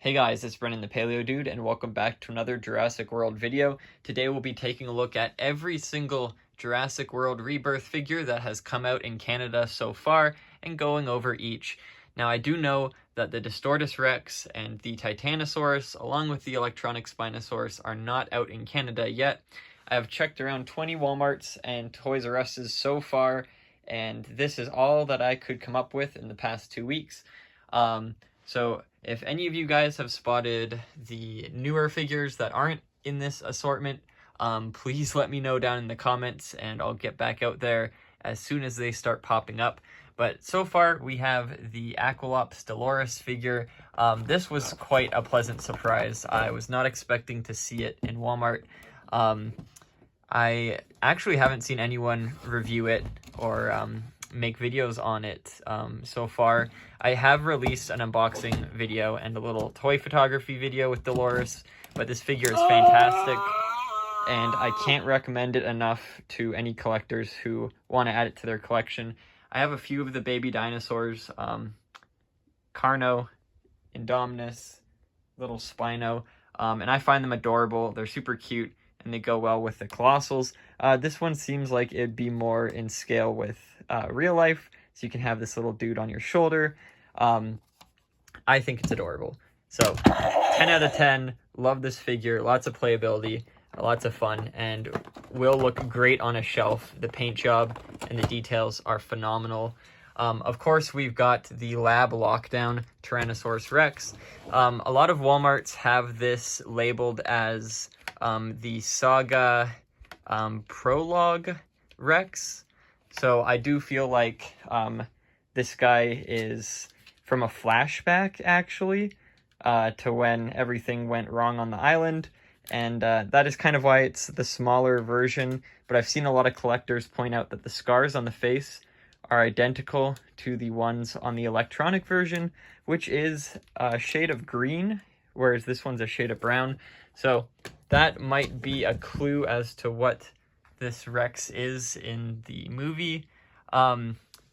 Hey guys, it's Brennan the Paleo Dude, and welcome back to another Jurassic World video. Today we'll be taking a look at every single Jurassic World Rebirth figure that has come out in Canada so far, and going over each. Now I do know that the Distortus Rex and the Titanosaurus, along with the electronic Spinosaurus, are not out in Canada yet. I have checked around 20 Walmarts and Toys R Us's so far, and this is all that I could come up with in the past 2 weeks. So if any of you guys have spotted the newer figures that aren't in this assortment, please let me know down in the comments and I'll get back out there as soon as they start popping up. But so far we have the Aquilops Dolores figure. This was quite a pleasant surprise. I was not expecting to see it in Walmart. I actually haven't seen anyone review it or make videos on it so far. I have released an unboxing video and a little toy photography video with Dolores, but this figure is fantastic and I can't recommend it enough to any collectors who want to add it to their collection. I have a few of the baby dinosaurs, Carno, Indominus, little Spino, and I find them adorable. They're super cute and they go well with the Colossals. This one seems like it'd be more in scale with real life, so you can have this little dude on your shoulder. I think it's adorable. So 10 out of 10, love this figure, lots of playability, lots of fun, and will look great on a shelf. The paint job and the details are phenomenal. Of course, we've got the Lab Lockdown Tyrannosaurus Rex. A lot of Walmarts have this labeled as the Saga Prologue Rex. So I do feel like this guy is from a flashback, actually, to when everything went wrong on the island. And that is kind of why it's the smaller version. But I've seen a lot of collectors point out that the scars on the face are identical to the ones on the electronic version, which is a shade of green, whereas this one's a shade of brown. So that might be a clue as to what this Rex is in the movie.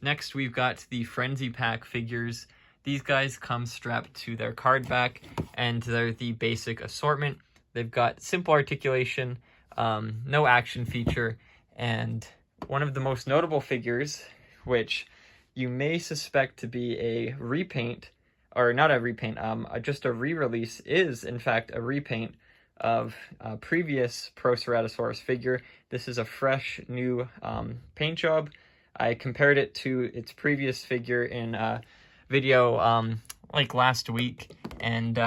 Next, we've got the Frenzy Pack figures. These guys come strapped to their card back, and they're the basic assortment. They've got simple articulation, no action feature, and one of the most notable figures, which you may suspect to be a repaint, or not a repaint, just a re-release, is in fact a repaint of a previous Proceratosaurus figure. This is a fresh new paint job. I compared it to its previous figure in a video like last week, and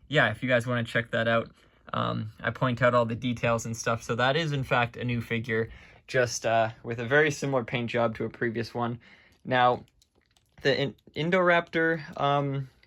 yeah, if you guys want to check that out, I point out all the details and stuff. So that is in fact a new figure, just with a very similar paint job to a previous one. Now, the Indoraptor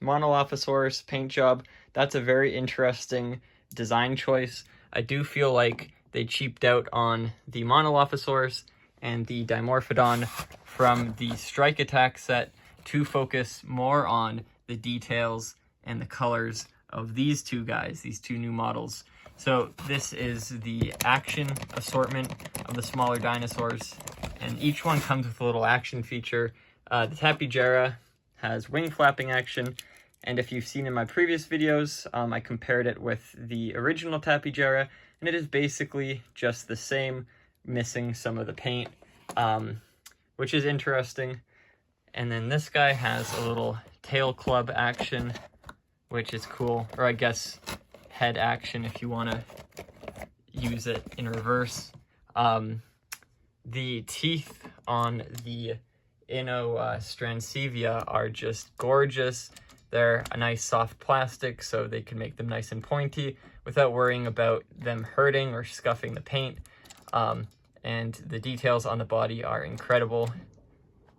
Monolophosaurus paint job, that's a very interesting design choice. I do feel like they cheaped out on the Monolophosaurus and the Dimorphodon from the Strike Attack set to focus more on the details and the colors of these two guys, these two new models. So this is the action assortment of the smaller dinosaurs, and each one comes with a little action feature. The Tapejara has wing flapping action, and if you've seen in my previous videos, I compared it with the original Tapejara, and it is basically just the same, missing some of the paint, which is interesting. And then this guy has a little tail club action, which is cool, or I guess head action if you want to use it in reverse. The teeth on the Stransevia are just gorgeous. They're a nice soft plastic, so they can make them nice and pointy without worrying about them hurting or scuffing the paint. And the details on the body are incredible.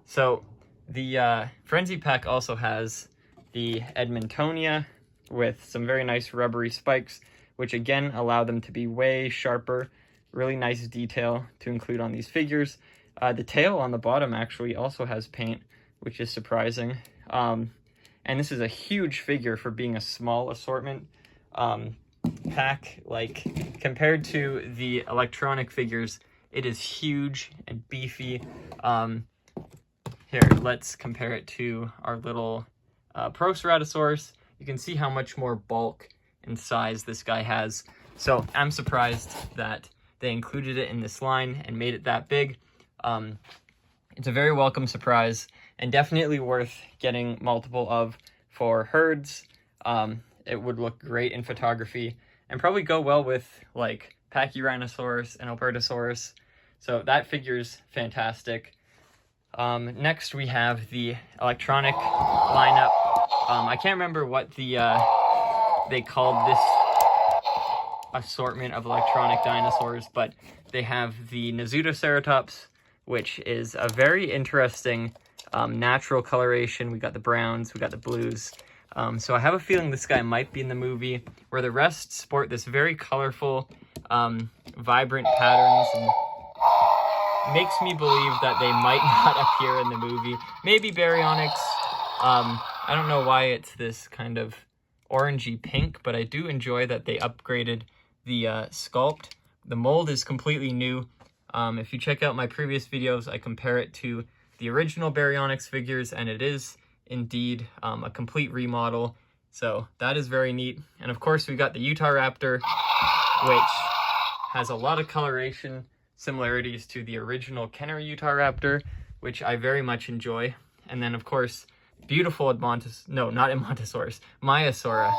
So the Frenzy Pack also has the Edmontonia with some very nice rubbery spikes, which again allow them to be way sharper. Really nice detail to include on these figures. The tail on the bottom actually also has paint, which is surprising. And this is a huge figure for being a small assortment pack. Like, compared to the electronic figures, it is huge and beefy. Here, let's compare it to our little Proceratosaurus. you can see how much more bulk and size this guy has. So I'm surprised that they included it in this line and made it that big. It's a very welcome surprise and definitely worth getting multiple of for herds. It would look great in photography and probably go well with like Pachyrhinosaurus and Albertosaurus. So that figure's fantastic. Next we have the electronic lineup. I can't remember what they called this assortment of electronic dinosaurs, but they have the Nisutoceratops, which is a very interesting natural coloration. We got the browns, we got the blues. So I have a feeling this guy might be in the movie, where the rest sport this very colorful, vibrant patterns, and makes me believe that they might not appear in the movie. Maybe baryonyx. I don't know why it's this kind of orangey pink, but I do enjoy that they upgraded the sculpt. The mold is completely new. If you check out my previous videos, I compare it to the original baryonyx figures, and it is indeed a complete remodel. So that is very neat. And of course, we got the Utah Raptor, which has a lot of coloration similarities to the original Kenner Utah Raptor, which I very much enjoy. And then of course, beautiful Maiasaura,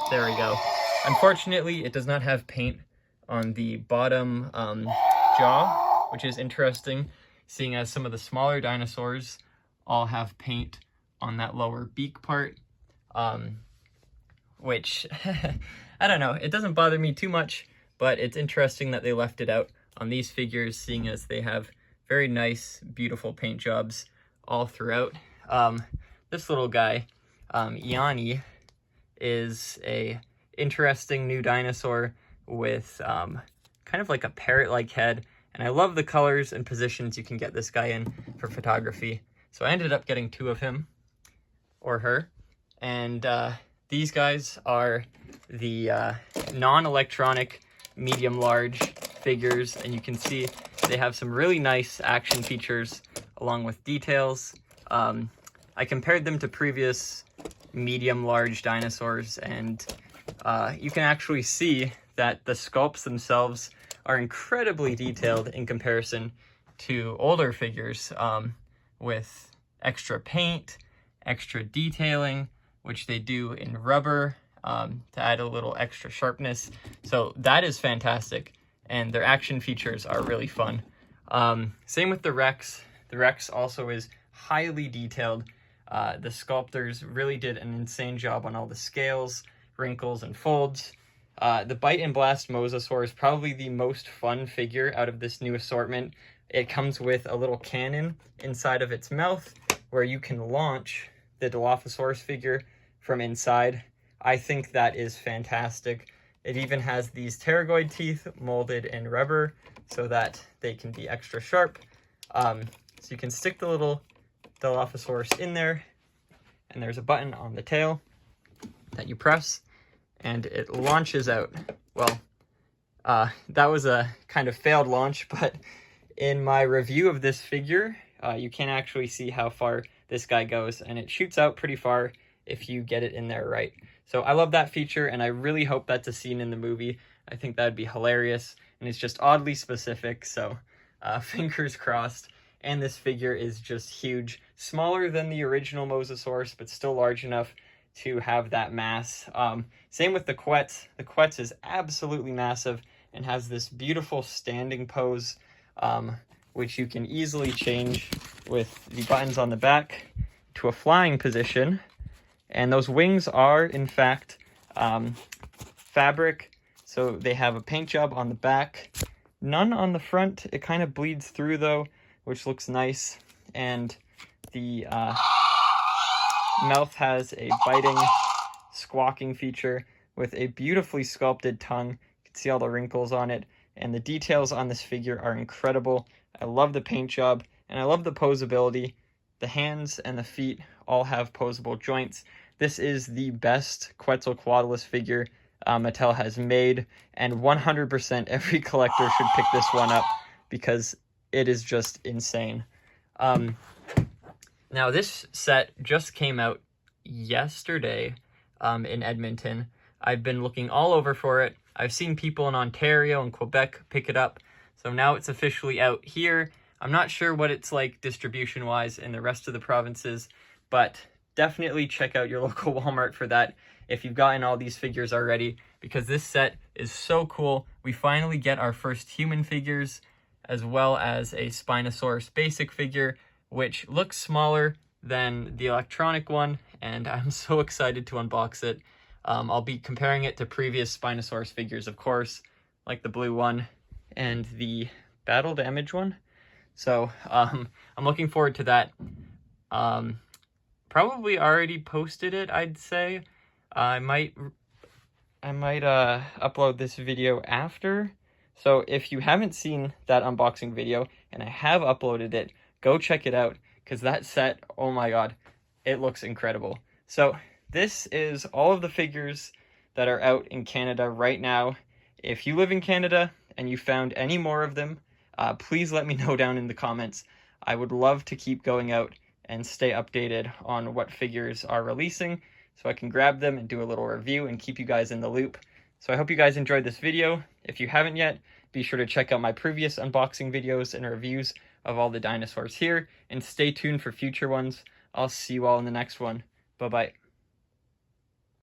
there we go. Unfortunately, it does not have paint on the bottom jaw, which is interesting, seeing as some of the smaller dinosaurs all have paint on that lower beak part, which, I don't know, it doesn't bother me too much, but it's interesting that they left it out on these figures, seeing as they have very nice, beautiful paint jobs all throughout. This little guy, Iani, is a interesting new dinosaur with kind of like a parrot-like head, and I love the colors and positions you can get this guy in for photography. So I ended up getting 2 of him, or her, and these guys are the non-electronic medium-large figures, and you can see they have some really nice action features along with details. I compared them to previous medium-large dinosaurs, and you can actually see that the sculpts themselves are incredibly detailed in comparison to older figures, with extra paint, extra detailing, which they do in rubber to add a little extra sharpness. So that is fantastic, and their action features are really fun. Same with the Rex. The Rex also is highly detailed. The sculptors really did an insane job on all the scales, wrinkles, and folds. The Bite and Blast Mosasaur is probably the most fun figure out of this new assortment. It comes with a little cannon inside of its mouth where you can launch the Dilophosaurus figure from inside. I think that is fantastic. It even has these pterygoid teeth molded in rubber so that they can be extra sharp. So you can stick the little Dilophosaurus in there, and there's a button on the tail that you press, and it launches out. Well, that was a kind of failed launch, but in my review of this figure, you can actually see how far this guy goes, and it shoots out pretty far if you get it in there right. So I love that feature, and I really hope that's a scene in the movie. I think that'd be hilarious, and it's just oddly specific, so fingers crossed. And this figure is just huge. Smaller than the original Mosasaurus, but still large enough to have that mass. Same with the Quetz. The Quetz is absolutely massive and has this beautiful standing pose, which you can easily change with the buttons on the back to a flying position. And those wings are, in fact, fabric. So they have a paint job on the back, none on the front. It kind of bleeds through though, which looks nice. And the mouth has a biting, squawking feature with a beautifully sculpted tongue. You can see all the wrinkles on it, and the details on this figure are incredible. I love the paint job, and I love the posability. The hands and the feet all have posable joints. This is the best Quetzalcoatlus figure Mattel has made, and 100% every collector should pick this one up because it is just insane. Now this set just came out yesterday. in Edmonton. I've been looking all over for it. I've seen people in Ontario and Quebec pick it up. So now it's officially out here. I'm not sure what it's like distribution-wise in the rest of the provinces, but definitely check out your local Walmart for that if you've gotten all these figures already, because this set is so cool. We finally get our first human figures, as well as a Spinosaurus basic figure, which looks smaller than the electronic one, and I'm so excited to unbox it. I'll be comparing it to previous Spinosaurus figures, of course, like the blue one and the battle damage one. So I'm looking forward to that. Probably already posted it, I'd say. I might upload this video after. So if you haven't seen that unboxing video, and I have uploaded it, go check it out, because that set, oh my god, it looks incredible. So this is all of the figures that are out in Canada right now. If you live in Canada and you found any more of them, please let me know down in the comments. I would love to keep going out and stay updated on what figures are releasing, so I can grab them and do a little review and keep you guys in the loop. So I hope you guys enjoyed this video. If you haven't yet, be sure to check out my previous unboxing videos and reviews of all the dinosaurs here, and stay tuned for future ones. I'll see you all in the next one. Bye-bye.